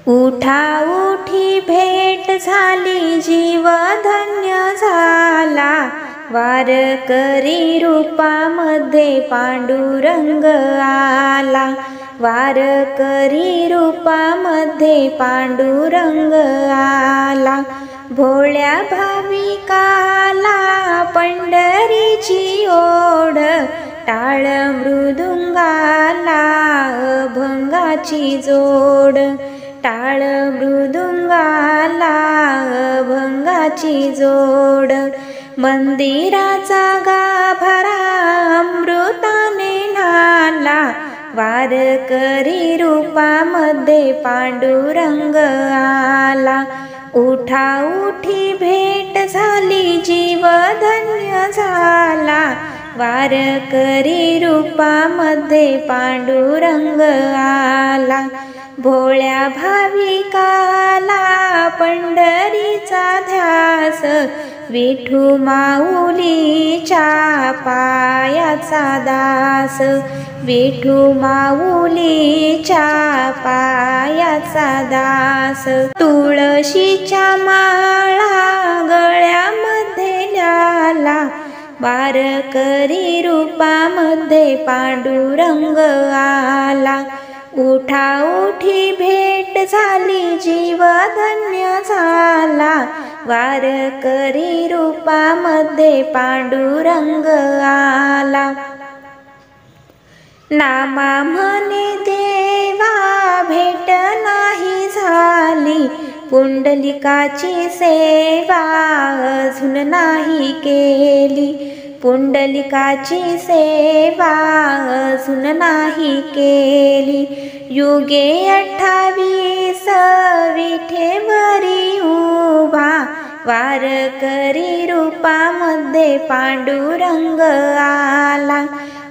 उठा उठी भेट झाली जीव धन्य झाला, वारकरी रूपामध्ये पांडुरंग आला, वारकरी रूपामध्ये पांडुरंग आला। भोळ्या भाविकाला पंढरीची ओढ, टाळ मृदुंगाला अभंगाची जोड, टाळ मृदुंगाला अभंगाची जोड। मंदिराचा गाभारा अमृताने न्हाला, वारकरी रूपामध्ये पांडुरंग आला। उठा उठी भेट झाली जीव धन्य झाला, वारकरी रूपामध्ये पांडुरंग आला। भोळ्या भाविकाला पंढरीचा ध्यास, विठू माऊलीच्या पायाचा दास, विठू माऊलीच्या पायाचा दास। तुळशीच्या माळा गळ्यामध्ये न्याला, वारकरी रूपामध्ये पांडुरंग आला। उठा उठी भेट झाली जीव धन्य झाला, वारकरी रूपामध्ये पांडुरंग आला। नामा म्हणे देवा भेट नाही झाली, पुंडलिकाची सेवा अजून नाही केली, पुंडलिकाची सेवा अजून नाही केली। युगे 28 विठेवरी उभा, वारकरी रूपामध्ये पांडुरंग आला।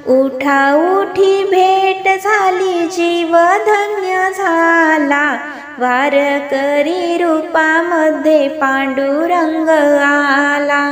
उठा उठी भेट झाली जीव धन्य झाला, वारकरी रूपामध्ये पांडुरंग आला।